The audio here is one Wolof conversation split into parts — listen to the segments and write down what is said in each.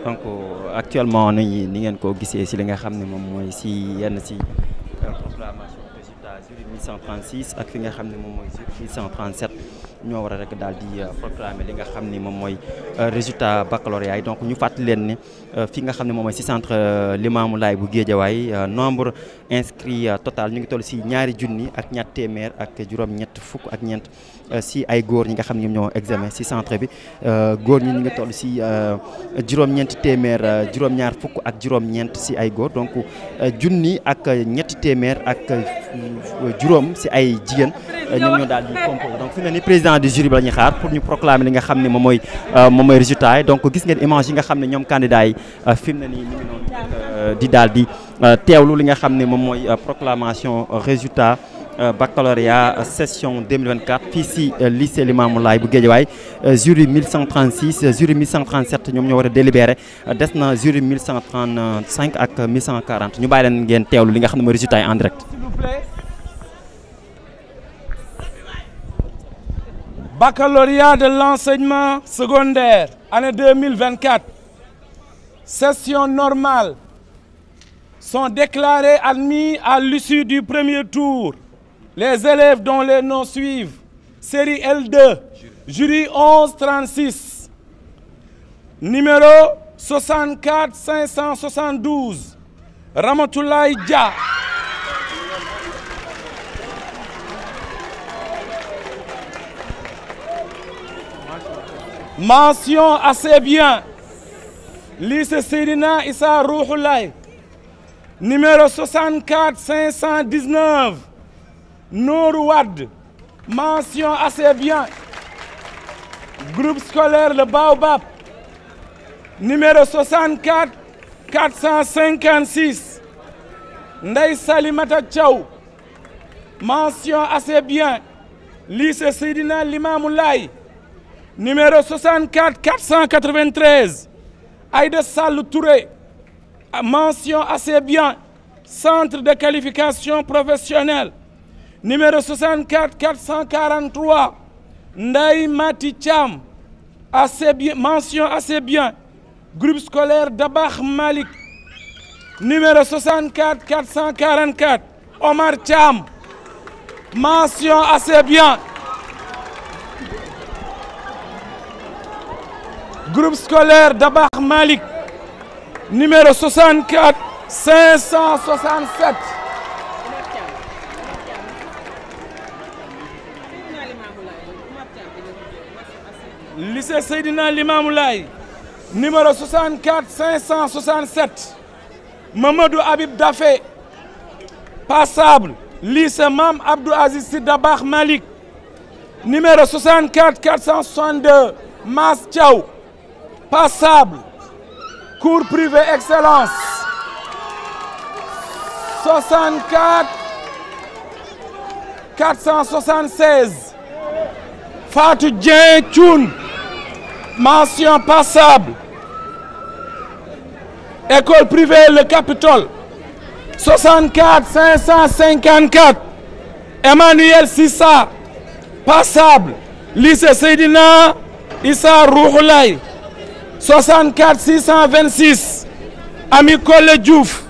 donc actuellement ni ngeen ko gisee si li nga xam ne moom mooy si yenn si proclamation résultat jury 1136 ak fi nga xam ne moom mooy jury 1137 ñoo war a rek daal di proclamer li nga xam ni moom mooy résultat baccalauréat yi donc ñu fàttali leen ne fi nga xam ne moom mooy si centre Limamoulaye bu Guédiawaye nombre inscrit total ñu ngi toll si 2 junni ak ñaar téeméer ak juróom-ñett fukk ak ñeent si ay góor ñi nga xam ne ñoom ñoo examen si centre bi góor ñi ñu ngi toll si juróom-ñeenti téeméer juróom-ñaar fukk ak juróom-ñeent si ay góor donc junni ak ñetti téeméer ak juróom si ay jigéen ñoom ñoo daal di composé donc fi nga ni président du jury bi la ñuy xaar pour ñu proclamer li nga xam ne moom mooy résultat yi donc gis ngeen image yi nga xam ne ñoom candidats yi fi mu ne nii ñu ngi noonu di daal di teewlu li nga xam ne moom mooy proclamation résultat baccalauréat session 2024 fii si lycée Limamoulaye bu Guédiawaye jury 1136 jury 1137 ñoom ñoo war a délibéré des na jury 1135 ak 1140 ñu bàyyi leen ngeen teewlu li nga xam ne mooy résultat yi en direct. Baccalauréat de l'enseignement secondaire, année 2024, session normale, sont déclarés admis à l'issue du premier tour. Les élèves dont les noms suivent, série L2, jury 1136, numéro 64 572, Ramatoulaye Dia. Mention assez bien, lycée Seydina Issa Rouhoulaye, numéro 64 519, Nourou Wade, mention assez bien, groupe scolaire Le Baobab, numéro 64 456, Ndeye Salimata Thiaw, mention assez bien, lycée Seydina Limamoulaye, numéro 64 493, Aïda Sall Touré, mention assez bien, centre de qualification professionnelle, numéro 64 443, Ndaï Mati Thiam, assez bien, mention assez bien, groupe scolaire Dabakh Malik, numéro 64 444, Omar Thiam, mention assez bien. Groupe scolaire Dabakh Malik, numéro 64 567. Lycée Seydina Limamoulaye, numéro 64 567. Mamadou Habib Dafé, passable. Lycée Mam Abdou Aziz Sy Dabakh Malik, numéro 64 462. Mas Thiaw, passable. Cours privé excellence, 64 476. Fatou Dieng Thioune, mention passable. École privée Le Capitole, 64 554. Emmanuel Sissa, passable. Lycée Seydina Issa Rouhoulaye, 64 626. Ami Collé Diouf,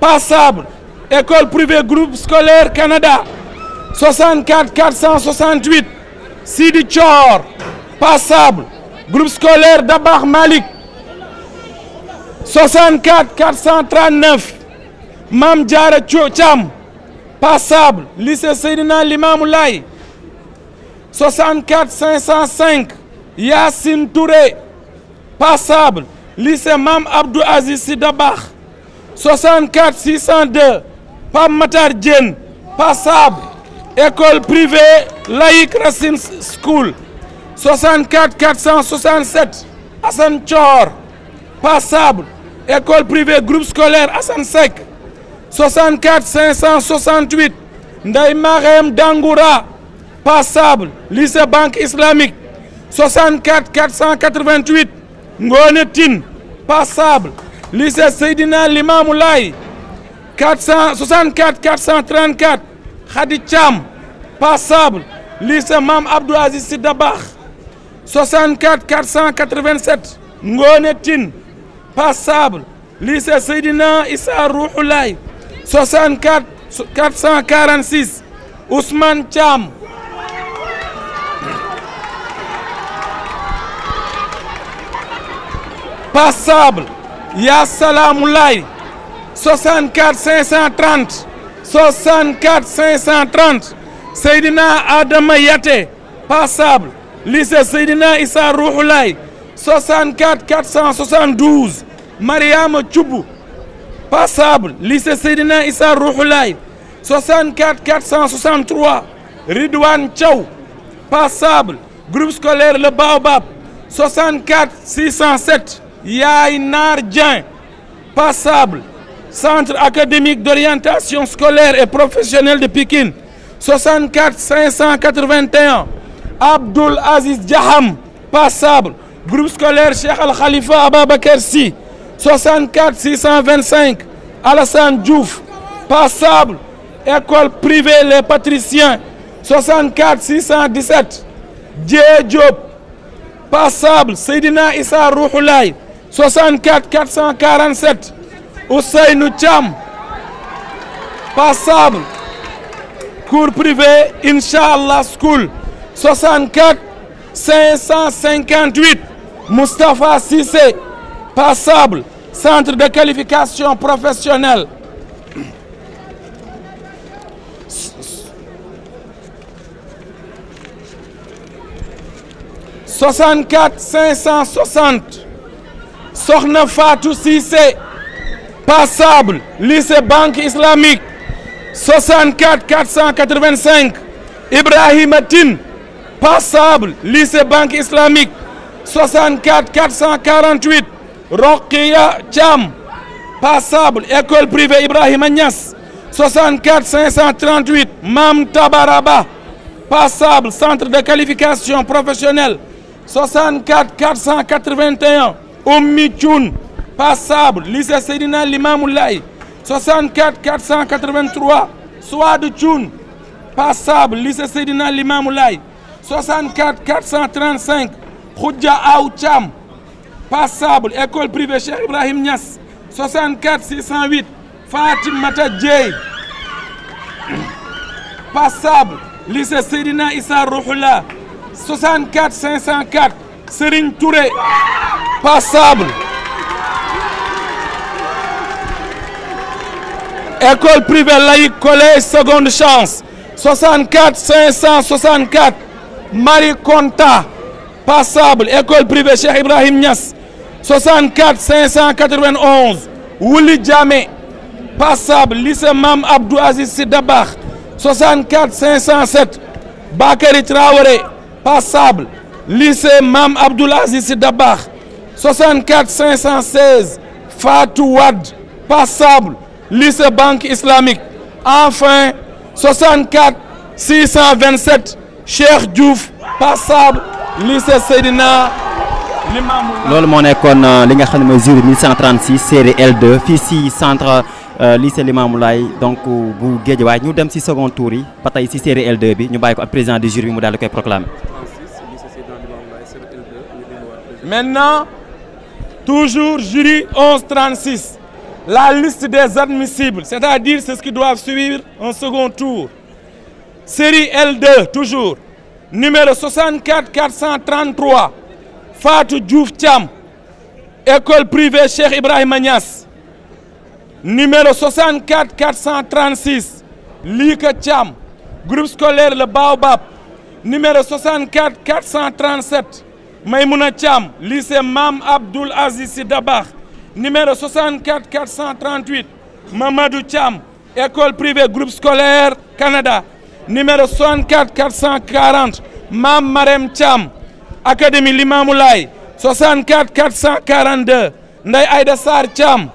passable. École privée groupe scolaire Canada, 64 468. Sidi Thior, passable. Groupe scolaire Dabakh Malik, 64 439. Mam Diara Thiam, passable. Lycée Seydina Limamoulaye, 64 505. Yassine Touré, passable. Lycée Mam Abdou Aziz Sy Dabakh, 64 602. Pam Matar Diène, passable. École privée laïque Racine School, 64 467. Hassan Thior, passable. École privée groupe scolaire Hassan Seck, 64 568. Ndeye Marème Dangoura, passable. Lycée Banque Islamique, 64 488. Ngone Tine, passable. lycée Seydina Limamou Laye 464 434 Khady Thiam passable lycée Mame Abdou Aziz Sy Dabakh 64 487 Ngone Tine passable lycée Seydina Issa Rouhou Laye 64 446 Ousmane Thiam passable Ya Salamou Laye 64 530 64 530 Seydina Adama Yaté passable lycée Seydina Issa Rouhou Laye 64 472 Mariama Thioubou passable lycée Seydina Issa Rouhou Laye 64 463 Ridouane Thiaw passable groupe scolaire Le Baobab 64 607 Yaay Nar Dieng passable centre académique d'orientation scolaire et professionnelle de Pikine 64 581 Abdoul Aziz Diaham passable groupe scolaire Cheikh Al Khalifa Ababacar Sy 64 625 Alassane Diouf passable école privée Les Patriciens 64 617 Dié Diop passable Seydina Issa Rouhou Laye 64 447 Ousseynou Thiam passable cours privé Inch'Allah School 64 558 Moustapha Cissé passable centre de qualification professionnelle 64 560 Sokhna Fatou Cissé passable lycée Banque Islamique 64 485 Ibrahima Tine passable lycée Banque Islamique 64 448 Rokhia Thiam passable école privée Ibrahima Niass 64 538 Mam Tabaraba passable centre de qualification professionnelle 64 481 Oumy Thioune passable lycée Seydina Limamou Laye 64 483 Souadou Thioune passable lycée Seydina Limamou Laye 64 435 Khoudia Aw Thiam passable école privée Cheikh Ibrahim Niass 64 608 Fatimata Dieye passable lycée Seydina Issa Rouhou Laye 64 504 Serigne Touré passable école privée laïque collège seconde chance 64 564 Marie Konta passable école privée Cheikh Ibrahim Niass 64 591 Wouli Diamé passable lycée Mame Abdou Aziz Sy Dabakh 64 507 Bakary Traoré passable lycée Mame Abdoul Aziz Sy Dabakh 64 516 Fatou Wade passable lycée Banque Islamique enfin 64 627 Cheikh Diouf passable lycée Seydina Limamou Laye. loolu moo nekkoon li nga xam ne mooy jury 1136 série L2 fii si centre lycée Limamou Laye donc bu Guédiawaye ñu dem si second tour yi ba tey si série L2 bi ñu bàyyi ko ak président du jury bi mu daal di koy proclamer. Maintenant, toujours jury 1136, la liste des admissibles, c'est-à-dire c'est ce qui doivent suivre un second tour. Série L2, toujours, numéro 64 433, Fatou Diouf Thiam, école privée Cheikh Ibrahima Niass. Numéro 64 436, Lika Thiam, groupe scolaire Le Baobab. Numéro 64 437, Maïmouna Thiam, lycée Mame Abdoul Aziz Sy Dabakh. Numéro 64 438, Mamadou Thiam, école privée groupe scolaire Canada. Numéro 64 440, Mam Marem Thiam, académie Limamou Laye. 64 442, Ndeye Aïda Sarr Thiam,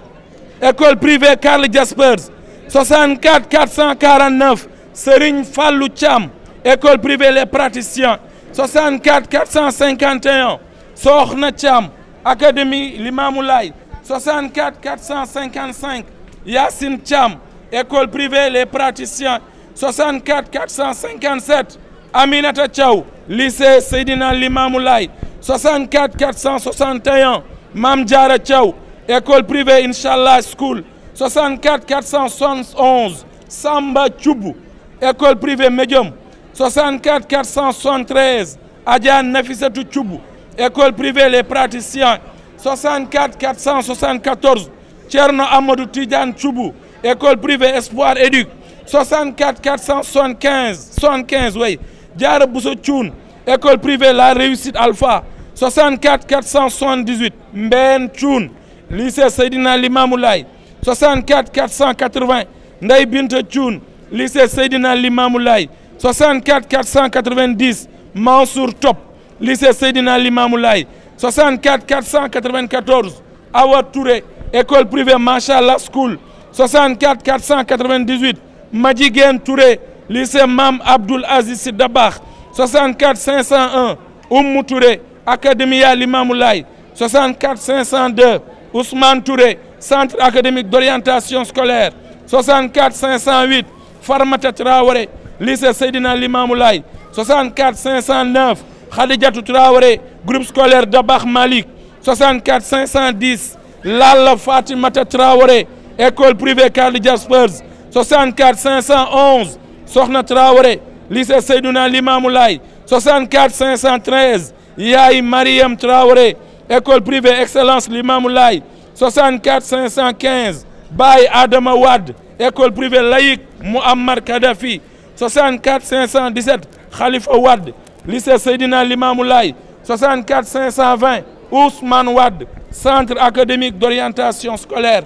école privée Karl Jaspers. 64 449, Serigne Fallou Thiam, école privée Les Praticiens. 64 451, Sokhna Thiam, académie Limamou Laye. 64 455 Yassine Thiam, école privée Les Praticiens. 64 457 Aminata Thiaw, lycée Seydina Limamou Laye. 64 461 Mame Diarra Thiaw, école privée Inch'Allah School. 64 471 Samba Thioubou, école privée Médium. 64 473 Adja Nafissatou Thioubou, école privée Les Praticiens. 64 474 Thierno Amadou Tidiane Thioubou, école privée Espoir Éduc. 64 475 oui Diarra Bousso Thioune, école privée La Réussite Alpha. 64 478 Mbène Thioune, lycée Seydina Limamou Laye. 64 480 Ndeye Binta Thioune, lycée Seydina Limamou Laye. 64 490 Mansour Top, lycée Seydina Limamou Laye. 64 494 Awa Touré, école privée Machallah School. 64 498 Madjiguène Touré, lycée Mame Abdoul Aziz Sy Dabakh. 64 501 Oumou Touré, Académia Limamou Laye. 64 502 Ousmane Touré, centre académique d'orientation scolaire. 64 508 Farmata Traoré, lycée Seydina Limamou Laye. 64 509 Khadijatou Traoré, groupe scolaire Dabakh Malik. 64 510 Lalla Fatimata Traoré, école privée Karl Jaspers. 64 511 Sokhna Traoré, lycée Seydina Limamou Laye. 64 513 Yaye Mariam Traoré, école privée Excellence Limamou Laye. 64 515 Baye Adama Wade, école privée laïque Mouammar Kadhafi. 64 517 Khalifa Wade, lycée Seydina Limamou Laye. 64 520 Ousmane Wade, centre académique d'orientation scolaire.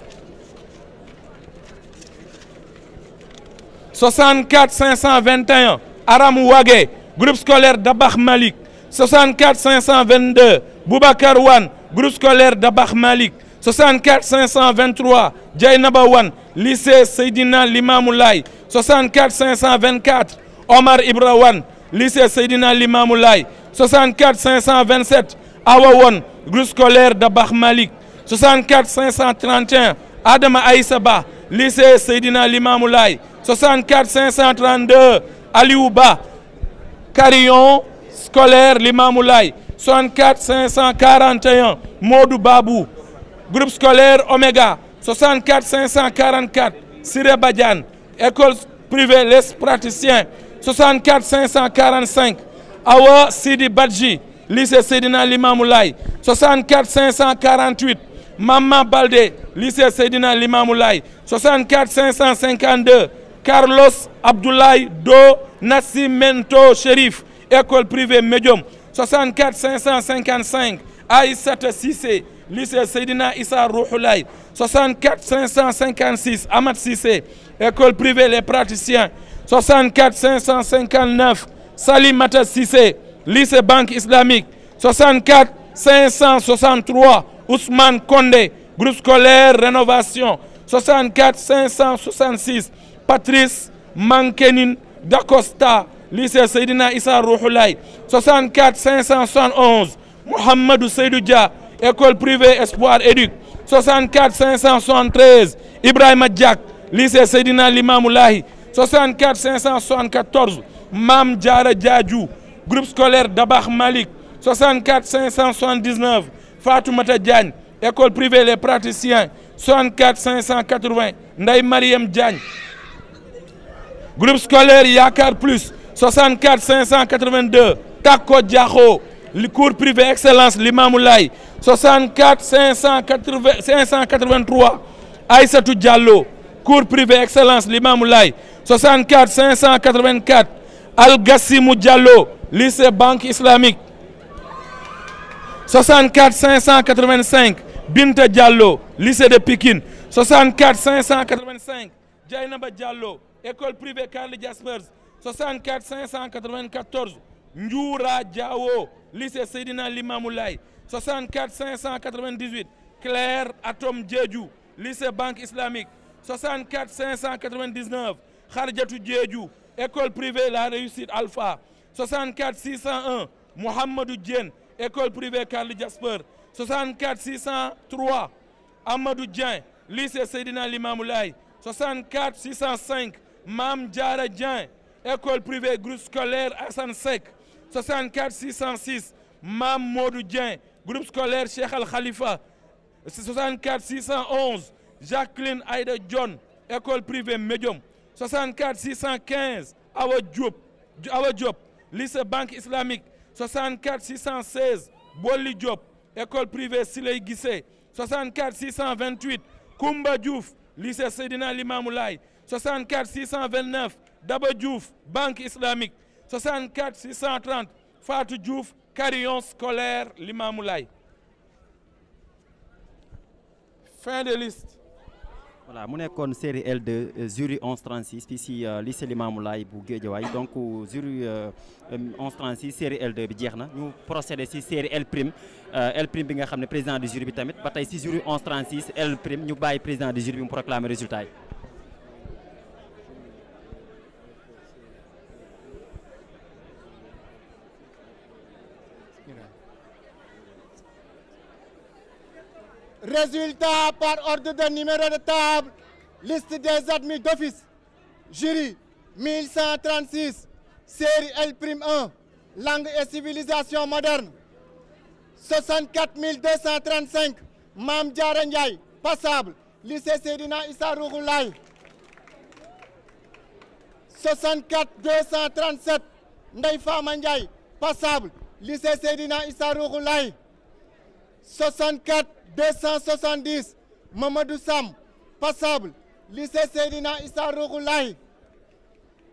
64 521 Aram Wage, groupe scolaire Dabakh Malik. 64 522 Boubacar Wan, groupe scolaire Dabakh Malik. 64 523 Djaynaba Wan, lycée Seydina Limamou Laye. 64 524 Omar Ibra Wan, lycée Seydina Limamou Laye. 64 527 Awa Wan, groupe scolaire Dabakh Malik. 64 531 Adama Aïssa Ba, lycée Seydina Limamou Laye. 64 532 Aliou Ba, Carillon scolaire Limamou Laye. 64 541 Modou Babou, groupe scolaire Omega. 64 544 Siré Badiane, école privée Les Praticiens. 64 545 Awa Sidi Badji, lycée Seydina Limamou Laye. 64 548 Mama Baldé, lycée Seydina Limamou Laye. 64 552 Carlos Abdoulaye Do Nascimento Chérif, école privée Médium. 64 555 Aïssata Cissé, lycée Seydina Issa Rouhou Laye. 64 556 Amad Cissé, école privée Les Praticiens. 64 559 Salimata Cissé, lycée Banque Islamique. 64 563 Ousmane Kondé, groupe scolaire Rénovation. 64 566 Patrice Mankenin Dacosta, lycée Seydina Issa Rouhou Laye. 64 571 Mohamedou Seydou Dia, école privée Espoir Éduc. 64 573 Ibrahima Diak, lycée Seydina Limamou Laye. 64 574 Mame Diarra Diadjou, groupe scolaire Dabakh Malik. 64 579 Fatoumata Diagne, école privée Les Praticiens. 64 580 Ndeye Mariam Diagne, groupe scolaire Yakar Plus. 64 582 Tako Diakho, cours privé Excellence Limamou Laye. 64 583 Aïssatou Diallo, cours privé Excellence Limamou Laye. 64 584 Al Gassimou Diallo, lycée Banque Islamique. 64 585 Binta Diallo, lycée de Pikine. 64 585 Djaynaba Diallo, école privée Karl Jaspers. 64 594 Ndioura Diawo, lycée Seydina Limamou Laye. 64 598 Claire Atom Diédhiou, lycée Banque Islamique. 64 599 Khadjatou Diédhiou, école privée La Réussite Alpha. 64 601 Mohamedou Diène, école privée Karl Jasper. 64 603 Amadou Dieng, lycée Seydina Limamou Laye. 64 605, Mam Diara Dieng, école privée groupe scolaire Assane Seck. 64 606, Mam Modou Dieng, groupe scolaire Cheikh Al Khalifa. 64 611, Jacqueline Aïda John, école privée Medium. 64 615, Awa Diop, lycée Banque Islamique. 64 616, Boli Diop, école privée Siley Guissé. 64 628, Koumba Diouf, lycée Seydina Limamou Laye. 64 629, Daba Diouf, Banque Islamique. 64 630, Fatou Diouf, carillon scolaire Limamou Laye. Fin de liste. Voilà mu nekkoon série L2 jury 1136 fii si lycée Limamou Laye bu Guédiawaye donc jury 1136 série L2 bi jeex na ñu procédé si série L prime bi nga xam ne président du jury bi tamit ba tey si jury 1136 L prime ñu bàyyi président du jury bi mu proclamer résultat yi. Résultat par ordre de numéro de table, liste des admis d'office, jury 1136, série L'1, langue et civilisation moderne, 64 235, Mam Diara Ndiaye, passable, lycée Seydina Issa Rouhou Laye, 64 237, Ndeye Fama Ndiaye, passable, lycée Seydina Issa Rouhou Laye, 64 270, Mamadou Sam, passable, lycée Seydina Issa Rouhou Laye.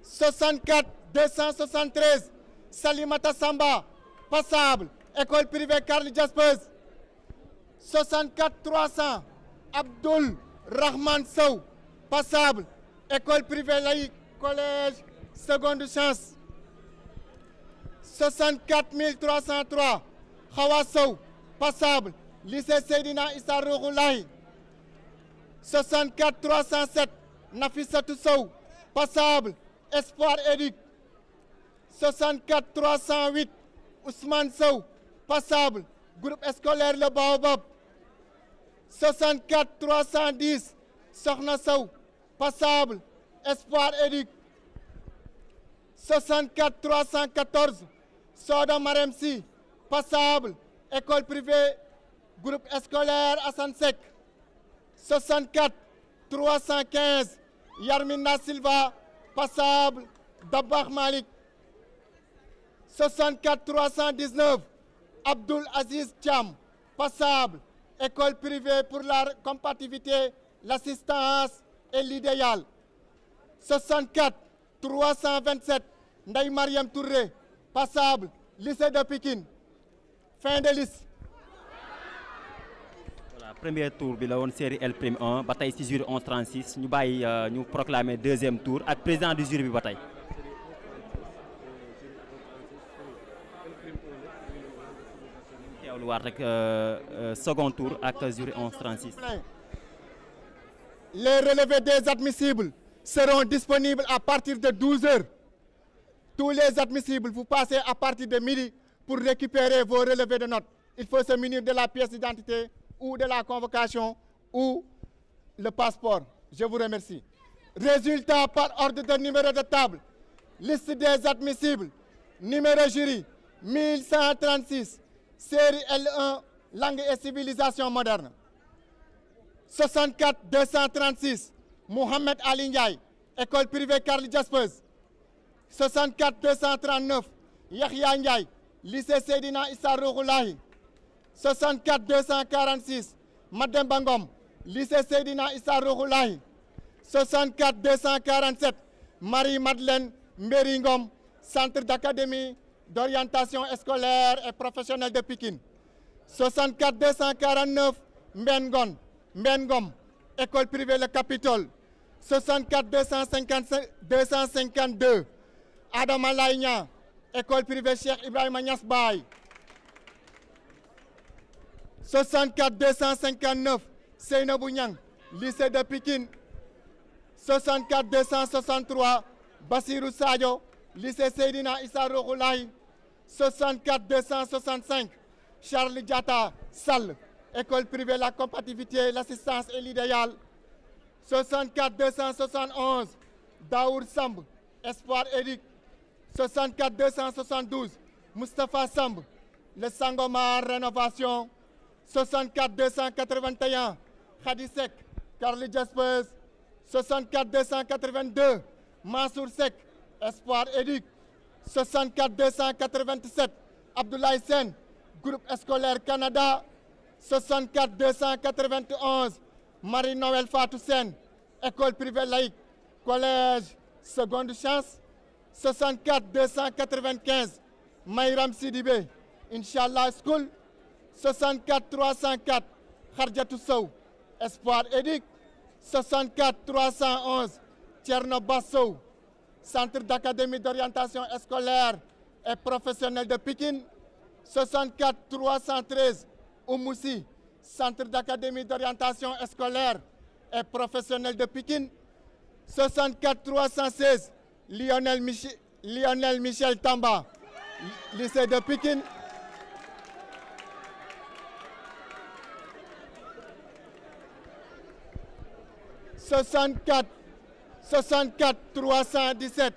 64 273, Salimata Samba, passable, école privée Karl Jaspers. 64 300, Abdoul Rahman Sow, passable, école privée laïque, collège seconde chance. 64 303, Hawa Sow, passable, lycée Seydina Issa Rouhou Laye. 64 307, Nafissatou Sow, passable, Espoir Éduc. 64 308, Ousmane Sow, passable, groupe scolaire Le Baobab. 64 310, Sokhna Sow, passable, Espoir Éduc. 64 314, Soda Marem Sy, passable, école privée, groupe scolaire Assane Seck. 64 315, Yarmina Silva, passable, Dabakh Malik. 64 319, Abdoul Aziz Thiam, passable, école privée pour la compatibilité, l'assistance et l'idéal. 64 327, Ndeye Mariam Touré, passable, lycée de Pikine. Fin de liste. Voilà premier tour bi la woon série L'1 ba tey si jury 1136 ñu bàyyi ñu proclamer deuxième tour ak président du jury bi ba tey. teewlu waat rek second tour ak jury 1136. Les relevés des admissibles seront disponibles à partir de 12 heures. Tous les admissibles, vous passez à partir de midi pour récupérer vos relevés de notes. Il faut se munir de la pièce d'identité ou de la convocation ou le passeport. Je vous remercie. Résultat par ordre de numéro de table. Liste des admissibles. Numéro jury 1136. Série L1, langue et civilisation moderne. 64 236, Mohamed Ali Ndiaye, école privée Karl Jaspers. 64 239, Yahya Ndiaye, lycée Seydina Issa Rouhou Laye. 64 246, Mademba Ngom, lycée Seydina Issa Rouhou Laye. 64 247, Marie-Madeleine Mbéri Ngom, centre d'académie d'orientation scolaire et professionnelle de Pikine. 64 249, Mbengom, école privée Le Capitole. 64 252, Adama Laïnia, école privée Cheikh Ibrahima Niass Baye. 64 259, Seynabou Niang, lycée de Pikine. 64 263, Bassirou Sadio, lycée Seydina Issa Rouhou Laye. 64 265, Charles Diatta Sall, École privée La Compatibilité, l'assistance et l'idéal. 64 271, Daour Samb, Espoir Eric. 64 272, Moustapha Samb, le Sangomar Rénovation. 64 281, Khadisek, Carly Jaspers. 64 282, Mansour Sek, Espoir Eric. 64 287, Abdoulaye Sen, Groupe Scolaire Canada. 64 291, Marie-Noël Fatou Sen, École privée laïque, Collège Seconde Chance. 64 295, Mayram Sidibé, Inch'Allah School. 64 304, Khardiatou Sow, Espoir Édic. 64 311, Tcherno Bassou, Centre d'académie d'orientation scolaire et professionnelle de Pikine. 64 313, Oumoussi, Centre d'académie d'orientation scolaire et professionnelle de Pikine. 64 316, Lionel Michel Tamba, lycée de Pikine. 64 317,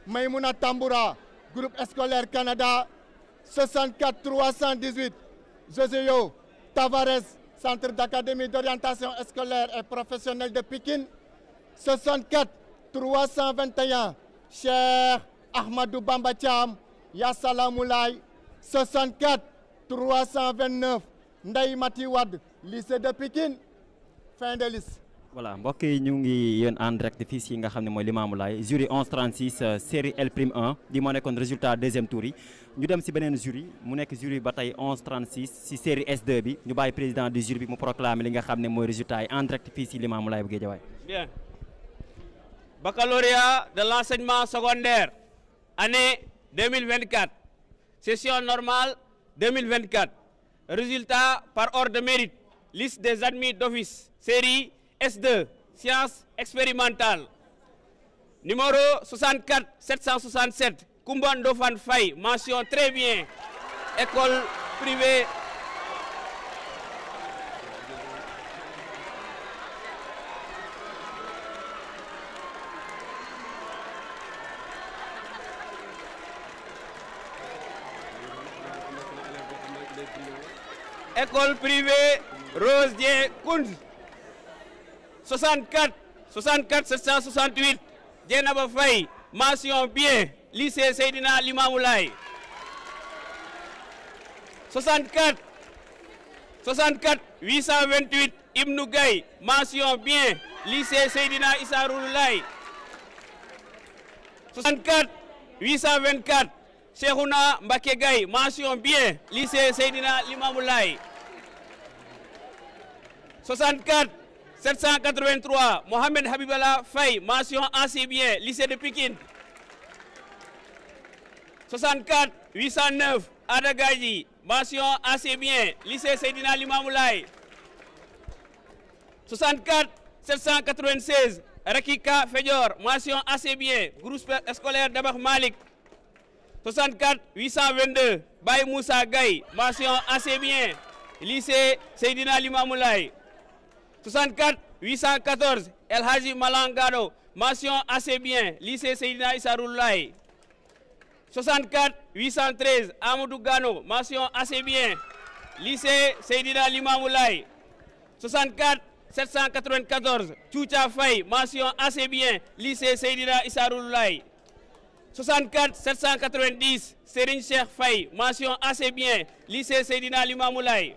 Maïmouna Tamboura, Groupe Scolaire Canada. 64 318, Joseo Tavares, Centre d'académie d'orientation scolaire et professionnelle de Pikine. 64 321, Cheikh Ahmadou Bamba Thiam, Yassalamoulay. 64 329, Ndeye Mati Wade, lycée de Pikine. Fin de liste. voilà mbokk yi ñu ngi yéen en direct fii si nga xam ne mooy Limamoulaye jury 1136 série L'1 di moo nekkoon résultat deuxième tour yi ñu dem si beneen jury mu nekk jury ba tey 1136 si série S2 bi ñu bàyyi président du jury bi mu proclamer li nga xam ne mooy résultat yi en direct fii si Limamoulaye bu Guédiawaye. Bien. Baccalauréat de l'enseignement secondaire année 2024 session normale 2024 résultat par ordre de mérite liste des admis d'office série S2, sciences expérimentales. Numéro 64 767, Koumba Ndofane Faye, mention très bien. École privée. École privée Rose Dieng Kound. 64 768, Djenaba Faye, mention bien, lycée Seydina Limamoulaye. 64 828, Ibnou Gaye, mention bien, lycée Seydina Issa Rouloulaye. 64 824, Cheikhouna Mbacké Gaye, mention bien, lycée Seydina Limamoulaye. 64 783, Mohamed Habibala Faye, mention assez bien, lycée de Pikine. 64 809, Adagadji, mention assez bien, lycée Seydina Limamoulaye. 64 796, Rakika Fedior, mention assez bien, groupe scolaire Dabakh Malik. 64 822, Baye Moussa Gaye, mention assez bien, lycée Seydina Limamoulaye. 64 814, El Hadji Malangado, mention assez bien, lycée Seydina Issa Rouloulaye. 64 813, Amadou Gano, mention assez bien, lycée Seydina Limamoulaye. 64 794, Tchoucha Faye, mention assez bien, lycée Seydina Issa Rouloulaye. 64 790, Serigne Cheikh Faye, mention assez bien, lycée Seydina Limamoulaye.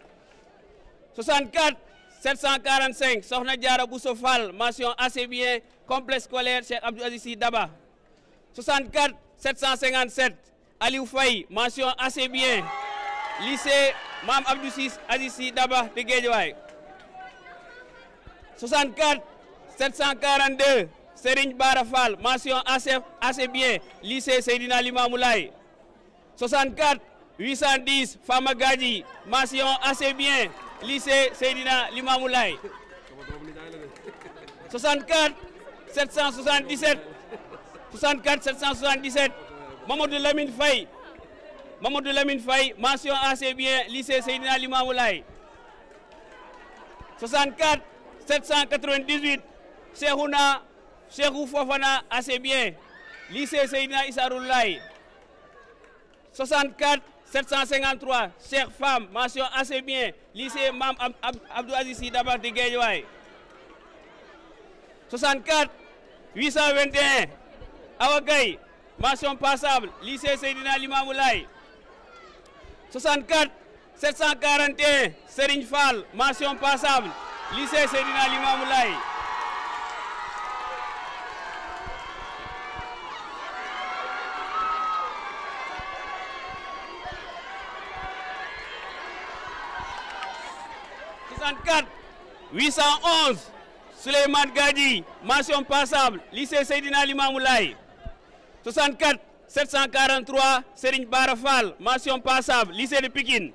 64 745, Sokhna Diarra Bousso Fall, mention assez bien, complexe scolaire Cheikh Abdou Aziz Sy Daba. 64 757, Aliou Faye, mention assez bien, lycée Mam Abdou Aziz Sy Daba de Guédiawaye. 64 742, Serigne Bara Fall, mention assez bien, lycée Seydina Limamoulaye. 64 810, Fama Gadji, mention assez bien, lycée Seydina Limamoulaye. 64 777, Mamadou Lamine Faye, mention assez bien, lycée Seydina Limamoulaye. 64 798 Cheikhou Fofana assez bien lycée Seydina Issa Rouhou Laye 64 753 Cheikh Femme mention assez bien lycée Mame Abdou Aziz Sy Dabakh de Guédiawaye 64 821 Awa Gaye mention passable lycée Seydina Limamou Laye 64 741 Serigne Fall mention passable lycée Seydina Limamou Laye 64 811 Souleymane Gadji mention passable lycée Seydina Limamou Laye 64 743 Serigne Bara Fall mention passable lycée de Pikine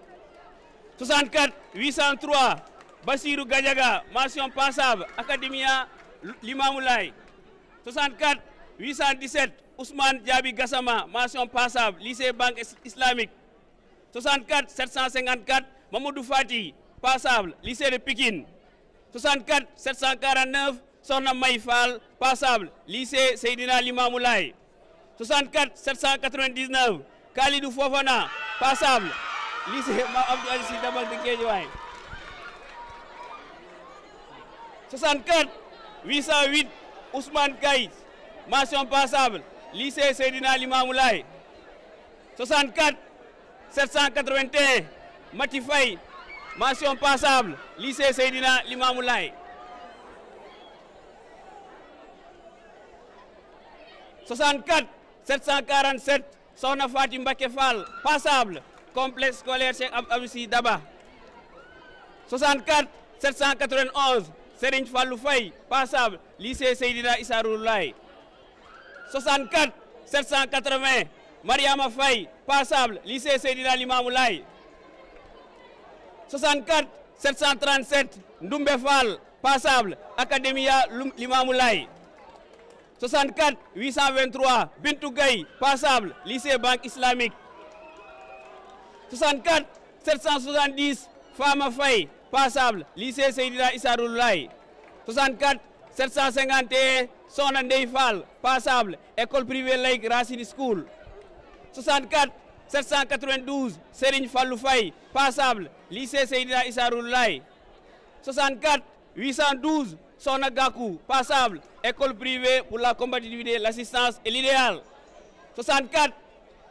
64 803 Bassirou Gadiaga mention passable Academia Limamou Laye 64 817 Ousmane Diaby Gassama mention passable lycée Banque Islamique 64 754 Mamadou Fati passable lycée de Pikine 64 749 Sohna May Fall passable lycée Seydina Limamou Laye 64 799 Khalidou Fofana passable lycée Mame Abdou Aziz Sy Dabakh de Guédiawaye 64 808 Ousmane Gaye mention passable lycée Seydina Limamou Laye 64 781 Mati Faye mention passable lycée Seydina Limamou Laye 64 747 Sohna Fatim Mbacké Fall passable complexe scolaire Cheikh Abdou Sy Dabakh 64 791 Serigne Fallou Faye passable lycée Seydina Issa Rouhou Laye 64 780 Mariama Faye passable lycée Seydina Limamou Laye 64 737 Ndoumbe Fall passable Academia Limamou Laye 64 823 Bintou Gaye passable lycée Banque Islamique 64 770 Fama Faye passable lycée Seydina Issa Rouhou Laye 64 751 Sohna Ndeye Fall passable école privée laïque Racine School 64 792 Serigne Fallou Faye passable lycée Seydina Issa Rouhou Laye 64 812 Sohna Gakou passable école privée pour la compatibilité, l'assistance et l'idéal 64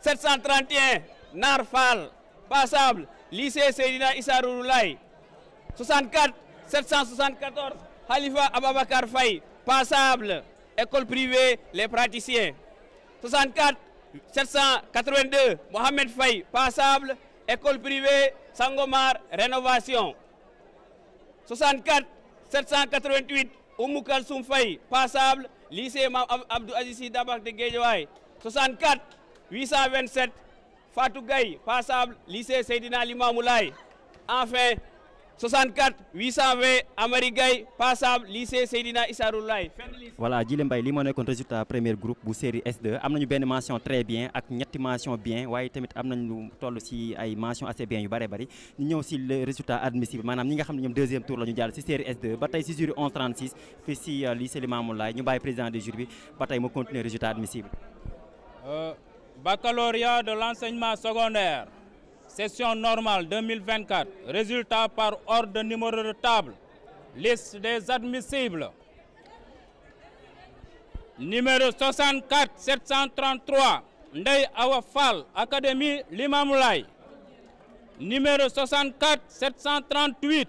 731 Nar Fall passable lycée Seydina Issa Rouhou Laye 64 774 Khalifa Ababakar Faye passable école privée les praticiens 64 782 Mohamed Faye passable école privée Sangomar rénovation 64 788 Oumou Kalsoum Faye passable lycée Mame Abdou Aziz Sy Dabakh de Guédiawaye 64 827 Fatou Gaye passable lycée Seydina Limamou Laye enfin 64 820 Amari Gaye passable lycée Seydina Issa Rouhou Laye. voilà Djily Mbaye li moo nekkoon résultat premier groupe bu série S2 am nañu benn mention très bien ak ñetti mention bien waaye tamit am nañu toll si ay mention assez bien yu bëree bëri ñu ñëw si le résultat admissible maanaam ñi nga xam ne ñoom deuxième tour la ñu jàll si série S2 ba tey si jury 1136 fii si lycée Limamou Laye ñu bàyyi président du jury bi ba tey mu continuer résultat admissible. Baccalauréat de l'enseignement secondaire session normale 2024 résultat par ordre de numéro de table liste des admissibles numéro 64 733 Ndeye Awa Fall Académie Limamou Laye numéro 64 738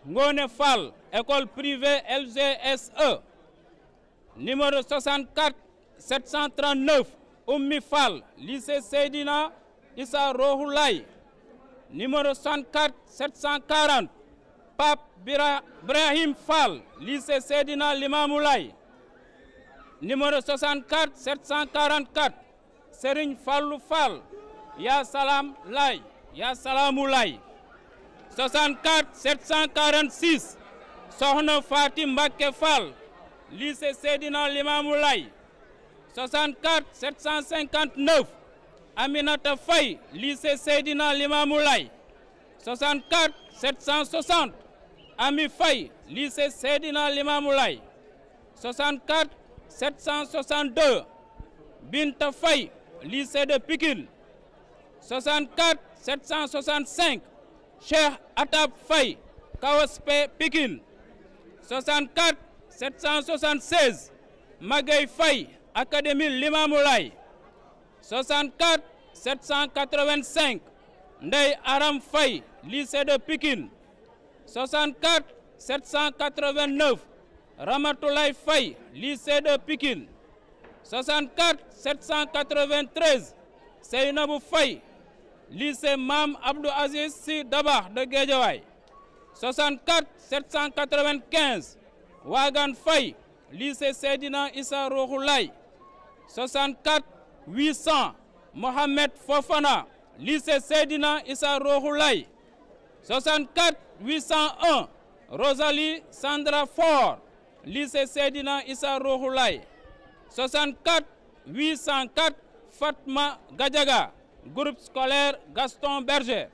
Ngone Fall école privée LGSE numéro 64 739 Oummi Fall lycée Seydina Issa Rouhou Laye numéro 64 740 Pape Brahim Fall lycée Seydina Limamou Laye numéro 64 744 Serigne Fallou Fall Ya Salam Laye Ya Salamou Laye 64 746 Sohna Fatim Mbacké Fall lycée Seydina Limamou Laye 64 759 Aminata Faye lycée Seydina Limamou Laye 64 760 Ami Faye, lycée Seydina Limamoulaye. 64 762. Binta Faye, lycée de Pikine. 64 765. Cheikh Atab Faye, KOSP Pikine. 64 776. Magay Faye, Académie Limamoulaye. 64 785. Ndeye Aram Faye, lycée de Pikine. 64 789. Ramatoulaye Faye, lycée de Pikine. 64 793. Seynabou Faye, lycée Mam Abdou Aziz Sy Dabakh de Guédiawaye. 64 795. Wagan Faye, lycée Seydina Issa Rohoulaye. 64 800. Mohamed Fofana, lycée Seydina Issa Rohoulaye. 64 801. Rosalie Sandra Faure, lycée Seydina Issa Rohoulaye. 64 804. Fatma Gadiaga, groupe scolaire Gaston Berger.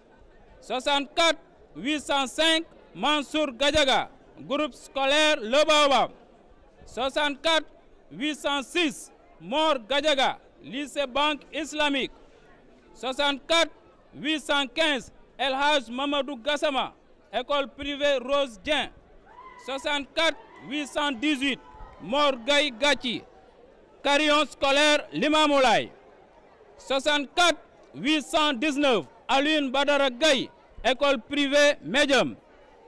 64 805. Mansour Gadiaga, groupe scolaire Le Baobab. 64 806. Mor Gadiaga, lycée Banque Islamique. 64 815. El Hadj Mamadou Gassama, école privée Rose Dien. 64 818. Mor Gaye Gachi, carillon scolaire Limamoulaye. 64 819. Alioune Badara Gaye, école privée Medium.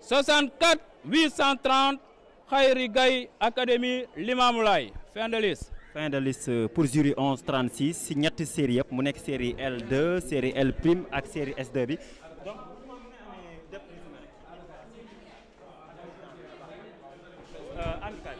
64 830. Khayri Gaye, académie Limamoulaye. Fin de liste. Fin de liste pour jury 1136 si ñetti série yëpp mu nekk série L2 série L prime ak série S2 bi donc